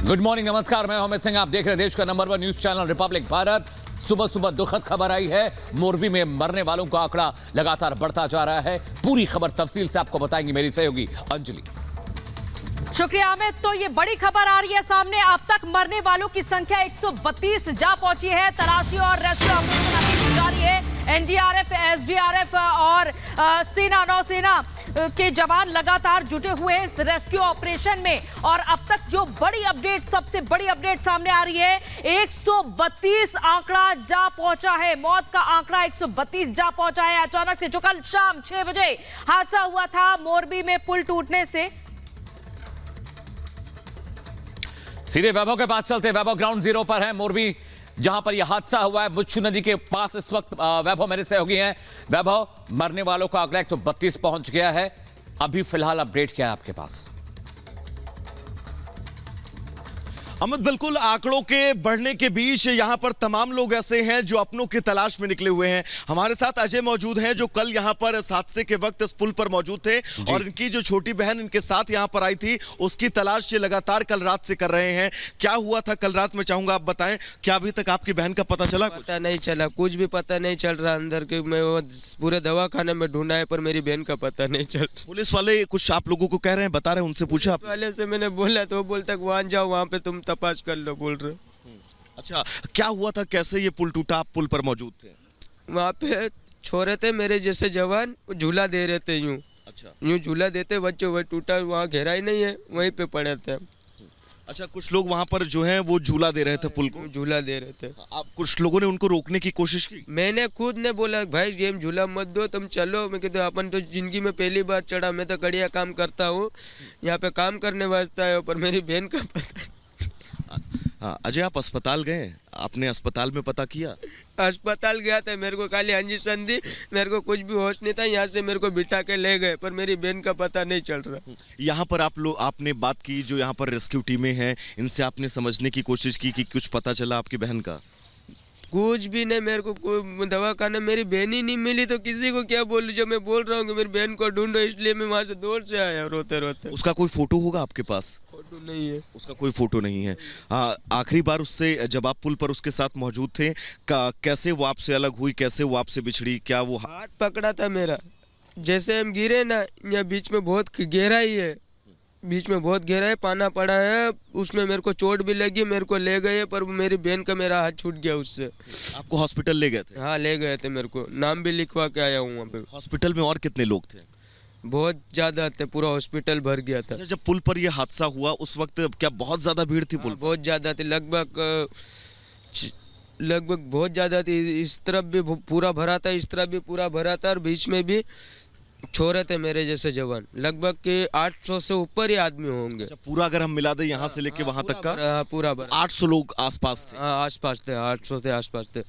Good morning, नमस्कार। मैं अमित सिंह, आप देख रहे हैं देश का number 1 news channel Republic Bharat. सुबह सुबह दुखद खबर आई है। मोरबी में मरने वालों का आंकड़ा लगातार बढ़ता जा रहा है। पूरी खबर तफसील से आपको बताएंगी मेरी सहयोगी अंजलि। शुक्रिया अमित। तो ये बड़ी खबर आ रही है सामने। अब तक मरने वालों की संख्या 132 जा पहुंची है। तलाशी और रेस्क्यू ऑपरेशन अभी जारी है। एनडीआरएफ, एसडीआरएफ और सेना, नौसेना के जवान लगातार जुटे हुए हैं इस रेस्क्यू ऑपरेशन में। और अब तक जो बड़ी अपडेट, सबसे बड़ी अपडेट सामने आ रही है, 132 आंकड़ा जा पहुंचा है। मौत का आंकड़ा 132 जा पहुंचा है। अचानक से जो कल शाम 6 बजे हादसा हुआ था मोरबी में पुल टूटने से। सीधे वैभव के पास चलते। वैभव ग्राउंड जीरो पर है मोरबी, जहां पर यह हादसा हुआ है। बुच्चू नदी के पास इस वक्त वैभव मेरे सहयोगी हैं। वैभव, मरने वालों का आंकड़ा 132 पहुंच गया है। अभी फिलहाल अपडेट क्या है आपके पास? अमित, बिल्कुल आंकड़ों के बढ़ने के बीच यहां पर तमाम लोग ऐसे हैं जो अपनों की तलाश में निकले हुए हैं। हमारे साथ अजय मौजूद हैं जो कल यहां पर इस हादसे के वक्त इस पुल पर मौजूद थे और इनकी जो छोटी बहन इनके साथ यहां पर आई थी, उसकी तलाश ये लगातार कल रात से कर रहे हैं। क्या हुआ था कल रात में, चाहूंगा आप बताएं। क्या अभी तक आपकी बहन का पता चला? पता नहीं चला, कुछ भी पता नहीं चल रहा। अंदर के मैं वो पूरे दवाखाने में ढूंढा है पर मेरी बहन का पता नहीं चल रहा। पुलिस वाले कुछ आप लोगों को कह रहे हैं, बता रहे हैं, उनसे पूछा आप? वाले से मैंने बोला तो वो बोलता वहां जाओ, वहां पे तुम तपाश कर लो बोल रहे। अच्छा, क्या हुआ था, कैसे ये पुल टूटा? आप पुल पर मौजूद थे? वहाँ पे छोरे थे मेरे जैसे जवान, झूला दे रहे थे यूं। अच्छा, यूं झूला देते बच्चों, वही टूटा, वहाँ गहराई नहीं है, वहीं पे पड़े थे। अच्छा, कुछ लोग वहां पर जो हैं वो झूला दे रहे थे पुल को? झूला दे रहे थे। आप कुछ लोगों ने उनको रोकने की कोशिश की? मैंने खुद ने बोला भाई ये झूला मत दो, तुम चलो। मैं कहते अपन तो जिंदगी में पहली बार चढ़ा, मैं तो कड़िया काम करता हूँ, यहाँ पे काम करने वास्ते आया, पर मेरी बहन का पता। हाँ अजय, आप अस्पताल गए? आपने अस्पताल में पता किया? अस्पताल गया था, मेरे को खाली इंजेक्शन दी, मेरे को कुछ भी होश नहीं था। यहाँ से मेरे को बिठा के ले गए पर मेरी बहन का पता नहीं चल रहा। यहाँ पर आपने बात की, जो यहाँ पर रेस्क्यू टीमें हैं, इनसे आपने समझने की कोशिश की कि कुछ पता चला आपकी बहन का? कुछ भी नहीं, मेरे को दवाखाने मेरी बहन ही नहीं मिली तो किसी को क्या बोलूं। जब मैं बोल रहा हूँ कि मेरी बहन को ढूंढो, इसलिए मैं वहाँ से दौड़ से आया रोते रोते। उसका कोई फोटो होगा आपके पास? फोटो नहीं है, उसका कोई फोटो नहीं है। हाँ, आखिरी बार उससे जब आप पुल पर उसके साथ मौजूद थे, कैसे वो आपसे अलग हुई, कैसे वो आपसे बिछड़ी? क्या वो हाथ पकड़ा था मेरा, जैसे हम गिरे ना, यहाँ बीच में बहुत गहराई है, बीच में बहुत गहरा है, पाना पड़ा है, उसमें मेरे को चोट भी लगी, मेरे को ले गए पर मेरी बहन का मेरा हाथ छूट गया उससे। आपको हॉस्पिटल ले गए थे? हाँ ले गए थे, मेरे को नाम भी लिखवा के आया हूँ वहाँ पे। हॉस्पिटल में और कितने लोग थे? बहुत ज्यादा थे, पूरा हॉस्पिटल भर गया था। जब पुल पर यह हादसा हुआ उस वक्त क्या बहुत ज्यादा भीड़ थी पुल? बहुत ज्यादा थी, लगभग बहुत ज्यादा थी। इस तरफ भी पूरा भरा था, इस तरफ भी पूरा भरा था, और बीच में भी छोरे थे मेरे जैसे जवान। लगभग के 800 से ऊपर ही आदमी होंगे। अच्छा, पूरा अगर हम मिला दें यहाँ से लेके वहां तक का? पूरा 800 लोग आसपास थे? आसपास थे, 800 थे आसपास थे।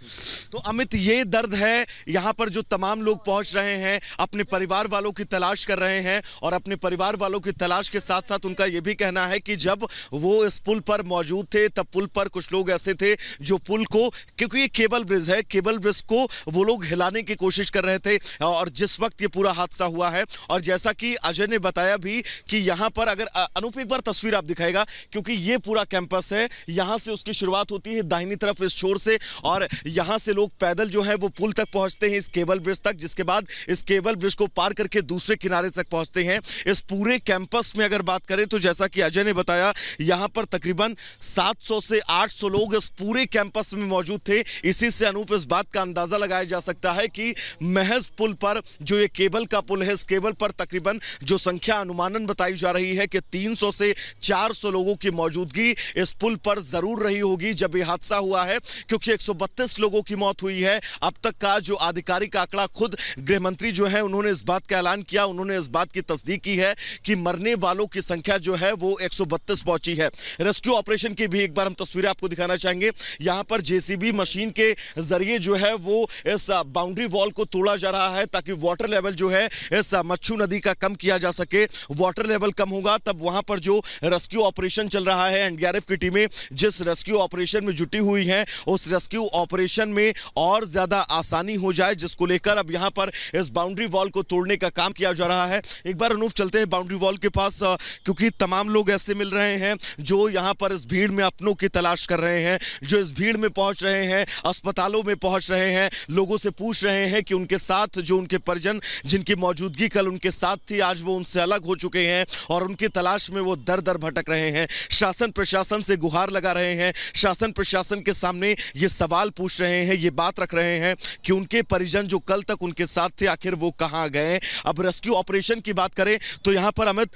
तो अमित, ये दर्द है यहाँ पर जो तमाम लोग पहुंच रहे हैं, अपने परिवार वालों की तलाश कर रहे हैं, और अपने परिवार वालों की तलाश के साथ साथ उनका ये भी कहना है कि जब वो इस पुल पर मौजूद थे तब पुल पर कुछ लोग ऐसे थे जो पुल को, क्योंकि ये केबल ब्रिज है, केबल ब्रिज को वो लोग हिलाने की कोशिश कर रहे थे और जिस वक्त ये पूरा हादसा हुआ है। और जैसा कि अजय ने बताया भी कि यहाँ पर, अगर अनूप एक बार तस्वीर आप दिखाएगा, क्योंकि ये पूरा कैंपस है, यहाँ से उसकी शुरुआत होती है दाहिनी तरफ इस छोर से, और यहाँ से लोग पैदल जो है वो पुल तक पहुंचते हैं, इस केबल ब्रिज तक, जिसके बाद इस केबल ब्रिज को पार करके दूसरे किनारे तक पहुंचते हैं। इस पूरे कैंपस में अगर बात करें तो जैसा कि अजय ने बताया, यहाँ पर तकरीबन 700 से 800 लोग इस पूरे कैंपस में मौजूद थे। इसी से अनूप इस बात का अंदाजा लगाया जा सकता है कि महज पुल पर, जो ये केबल का पुल है, इस केबल पर तकरीबन जो संख्या अनुमानन बताई जा रही है कि 300 से 400 लोगों की मौजूदगी इस पुल पर जरूर रही होगी जब यह हादसा हुआ है, क्योंकि 132 लोगों की मौत हुई है। अब तक का जो आधिकारिक आंकड़ा, खुद गृह मंत्री जो है उन्होंने इस बात का ऐलान किया, उन्होंने इस बात की तस्दीक की है कि मरने वालों की संख्या जो है वो 132 पहुंची है। रेस्क्यू ऑपरेशन की भी एक बार हम तस्वीरें आपको दिखाना चाहेंगे। यहां पर जेसीबी मशीन के जरिए जो है वो इस बाउंड्री वॉल को तोड़ा जा रहा है ताकि वाटर लेवल जो है इस मच्छू नदी का कम किया जा सके, वाटर लेवल कम होगा तब वहां पर जो रेस्क्यू ऑपरेशन चल रहा है, एनडीआरएफ की टीमें जिस रेस्क्यू ऑपरेशन में जुटी हुई हैं उस रेस्क्यू ऑपरेशन में और ज्यादा आसानी हो जाए, जिसको लेकर अब यहां पर इस बाउंड्री वॉल को तोड़ने का काम किया जा रहा है। एक बार अनूप चलते हैं बाउंड्री वॉल के पास, क्योंकि तमाम लोग ऐसे मिल रहे हैं जो यहां पर इस भीड़ में अपनों की तलाश कर रहे हैं, जो इस भीड़ में पहुंच रहे हैं, अस्पतालों में पहुंच रहे हैं, लोगों से पूछ रहे हैं कि उनके साथ जो उनके परिजन जिनकी मौजूदगी कल उनके साथ थी आज वो उनसे अलग हो चुके हैं और उनकी तलाश में वो दर दर भटक रहे हैं। शासन प्रशासन से गुहार लगा रहे हैं, शासन प्रशासन के सामने ये सवाल पूछ रहे हैं, ये बात रख रहे हैं कि उनके परिजन जो कल तक उनके साथ थे आखिर वो कहां गए। अब रेस्क्यू ऑपरेशन की बात करें तो यहां पर अमित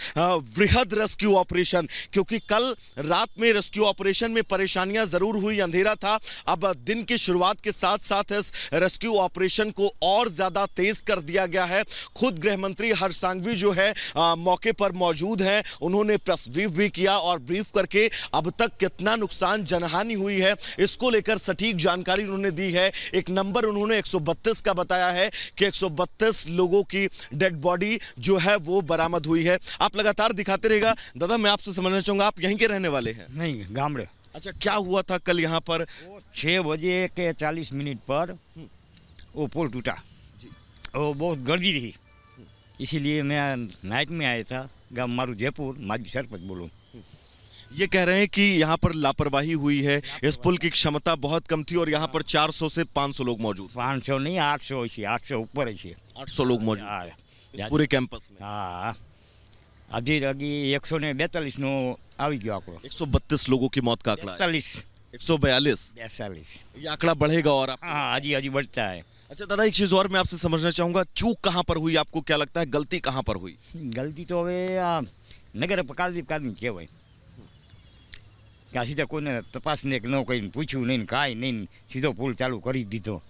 वृहद रेस्क्यू ऑपरेशन, क्योंकि कल रात में रेस्क्यू ऑपरेशन में परेशानियां जरूर हुई, अंधेरा था, अब दिन की शुरुआत के साथ साथ इस रेस्क्यू ऑपरेशन को और ज्यादा तेज कर दिया गया है। खुद गृह मंत्री हर्ष सांघवी जो है मौके पर मौजूद हैं, उन्होंने प्रेस ब्रीफ भी किया और ब्रीफ करके अब तक कितना नुकसान जनहानि हुई है इसको लेकर सटीक जानकारी उन्होंने दी है। एक नंबर उन्होंने 132 का बताया है कि 132 लोगों की डेड बॉडी जो है वो बरामद हुई है। आप लगातार दिखाते रहेगा। दादा मैं आपसे समझना चाहूंगा, आप यहीं के रहने वाले हैं? नहीं, गामड़े। अच्छा, क्या हुआ था कल यहाँ पर? 6 बजे के 40 मिनट पर वो पुल टूटा, वो बहुत गर्दी रही, इसीलिए मैं नाइट में आया था। गाँव मारू जयपुर, माजी सरपंच बोलूँ। ये कह रहे हैं कि यहाँ पर लापरवाही हुई है, इस पुल की क्षमता बहुत कम थी और यहाँ पर 400 से 500 लोग मौजूद। 500 नहीं, 800 ऐसी, 800 ऊपर ऐसी, 800 लोग मौजूद इस पूरे कैंपस में। हाँ, अभी लगी 142 नो આવી ગયો આંકડો। 132 लोगों की मौत का आंकड़ा है। 43, 142, 42। ये आंकड़ा बढ़ेगा और हाँ, अजी बढ़ता है। अच्छा दादा, एक चीज और मैं आपसे समझना चाहूंगा, चूक कहाँ पर हुई? आपको क्या लगता है गलती कहाँ पर हुई? गलती तो હવે નગર પાલિકાની કહેવાય કે આ સીધા કોઈને તપાસ ને ન કરીને પૂછ્યું નહીં, કાંઈ નહીં, સીધો પુલ ચાલુ કરી દીધો।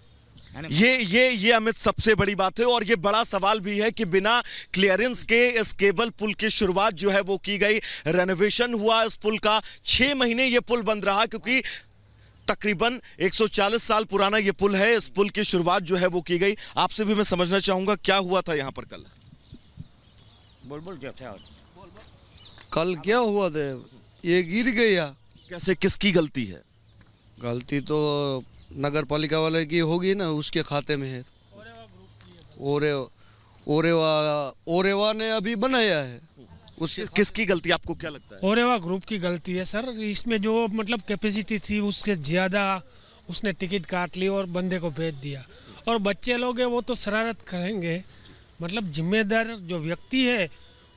ये अमित सबसे बड़ी बात है और ये बड़ा सवाल भी है कि बिना क्लियरेंस के इस केबल पुल की शुरुआत जो है वो की गई, रेनोवेशन हुआ इस पुल का, 6 महीने ये पुल बंद रहा, क्योंकि तकरीबन 140 साल पुराना ये पुल है। इस पुल की शुरुआत जो है वो की गई। आपसे भी मैं समझना चाहूंगा क्या हुआ था यहाँ पर कल? बोल क्या था कल? क्या हुआ था? ये गिर गया। कैसे, किसकी गलती है? गलती तो नगर पालिका वाले की होगी ना, उसके खाते में है। ओरेवा ने अभी बनाया है। उसके किसकी गलती आपको क्या लगता है? ओरेवा ग्रुप की गलती है सर। इसमें जो मतलब कैपेसिटी थी उसके ज़्यादा उसने टिकट काट ली और बंदे को भेज दिया। और बच्चे लोग हैं वो तो शरारत करेंगे, मतलब जिम्मेदार जो व्यक्ति है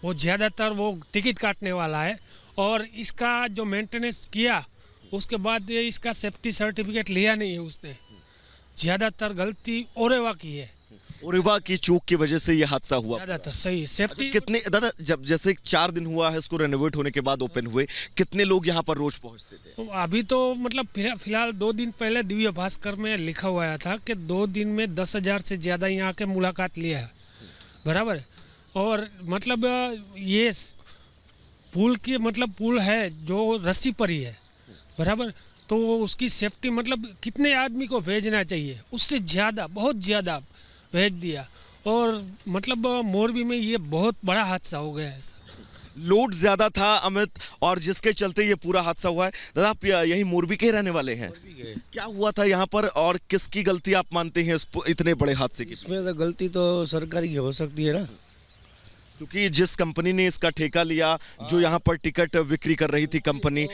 वो ज़्यादातर वो टिकट काटने वाला है। और इसका जो मेंटेनेंस किया उसके बाद ये इसका सेफ्टी सर्टिफिकेट लिया नहीं है उसने। ज़्यादातर गलती ओरेवा की है। ओरेवा की चूक की वजह से ये हादसा हुआ। ज़्यादातर सही सेफ्टी। कितने दादा, जब जैसे 4 दिन हुआ है इसको रेनोवेट होने के बाद ओपन हुए, कितने लोग यहाँ पर रोज पहुँचते थे? अभी तो मतलब फिलहाल 2 दिन पहले दिव्य भास्कर में लिखा हुआ था कि 2 दिन में 10,000 से ज़्यादा यहाँ के मुलाकात लिया है, बराबर है। और मतलब ये पुल की मतलब पुल है जो रस्सी पर ही है, बराबर, तो उसकी सेफ्टी मतलब कितने आदमी को भेजना चाहिए, उससे ज़्यादा, बहुत ज़्यादा भेज दिया। और मतलब मोरबी में ये बहुत बड़ा हादसा हो गया है सर। लोड ज्यादा था अमित, और जिसके चलते ये पूरा हादसा हुआ है। दादा आप यही मोरबी के रहने वाले हैं? क्या हुआ था यहाँ पर और किसकी गलती आप मानते हैं इतने बड़े हादसे की? इसमें तो गलती तो सरकारी की हो सकती है ना, क्योंकि जिस कंपनी ने इसका ठेका लिया, जो यहाँ पर टिकट बिक्री कर रही थी कंपनी,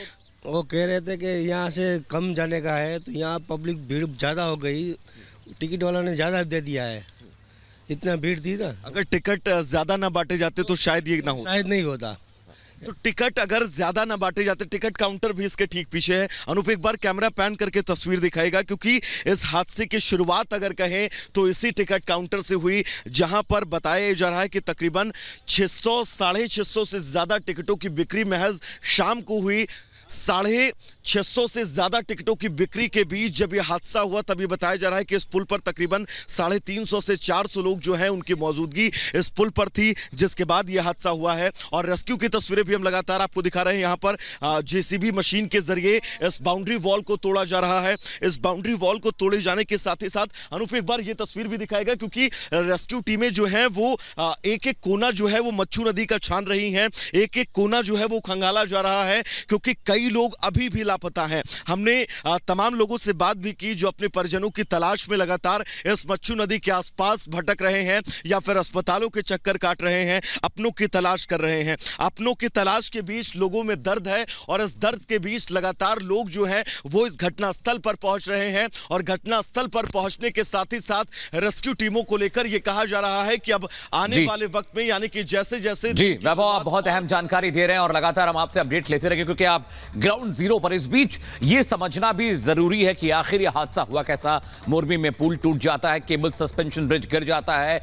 वो कह रहे थे कि यहाँ से कम जाने का है, तो यहाँ पब्लिक भीड़ ज़्यादा हो गई, टिकट वाला ने ज़्यादा दे दिया है, इतना भीड़ थी ना। अगर टिकट ज्यादा ना बांटे जाते तो शायद ये ना हो, शायद नहीं होता। तो टिकट अगर ज्यादा ना बांटे जाते, टिकट काउंटर भी इसके ठीक पीछे है। अनूप एक बार कैमरा पैन करके तस्वीर दिखाएगा, क्योंकि इस हादसे की शुरुआत अगर कहें तो इसी टिकट काउंटर से हुई, जहां पर बताया जा रहा है कि तकरीबन 600 साढ़े 600 से ज्यादा टिकटों की बिक्री महज शाम को हुई। 650 से ज्यादा टिकटों की बिक्री के बीच जब यह हादसा हुआ तब ये बताया जा रहा है कि इस पुल पर तकरीबन 350 से 400 लोग जो हैं उनकी मौजूदगी इस पुल पर थी, जिसके बाद यह हादसा हुआ है। और रेस्क्यू की तस्वीरें भी हम लगातार आपको दिखा रहे हैं। यहाँ पर जेसीबी मशीन के जरिए इस बाउंड्री वॉल को तोड़ा जा रहा है। इस बाउंड्री वॉल को तोड़े जाने के साथ ही साथ अनूप एक बार ये तस्वीर भी दिखाएगा, क्योंकि रेस्क्यू टीमें जो हैं वो एक एक कोना जो है वो मच्छू नदी का छान रही हैं, एक एक कोना जो है वो खंगाला जा रहा है, क्योंकि कई लोग अभी भी लापता हैं। हमने तमाम लोगों से बात भी की जो अपने परिजनों की तलाश में लगातार इस मच्छू नदी के आसपास भटक रहे हैं या फिर अस्पतालों के चक्कर काट रहे हैं, अपनों की तलाश कर रहे हैं। अपनों की तलाश के बीच लोगों में दर्द है और इस दर्द के बीच लगातार लोग जो हैं वो इस घटनास्थल पर पहुंच रहे हैं और घटनास्थल पर पहुंचने के साथ ही साथ रेस्क्यू टीमों को लेकर यह कहा जा रहा है कि अब आने वाले वक्त में यानी कि जैसे जैसे जी वैभव, आप बहुत अहम जानकारी दे रहे हैं और लगातार हम आपसे अपडेट लेते रहेंगे, क्योंकि आप ग्राउंड जीरो पर। इस बीच ये समझना भी जरूरी है कि आखिर यह हादसा हुआ कैसा। मोरबी में पुल टूट जाता है, केबल सस्पेंशन ब्रिज गिर जाता है,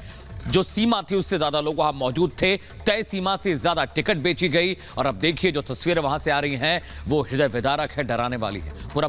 जो सीमा थी उससे ज्यादा लोग वहां मौजूद थे, तय सीमा से ज्यादा टिकट बेची गई और अब देखिए जो तस्वीरें वहां से आ रही हैं वो हृदय विदारक है, डराने वाली है। पूरा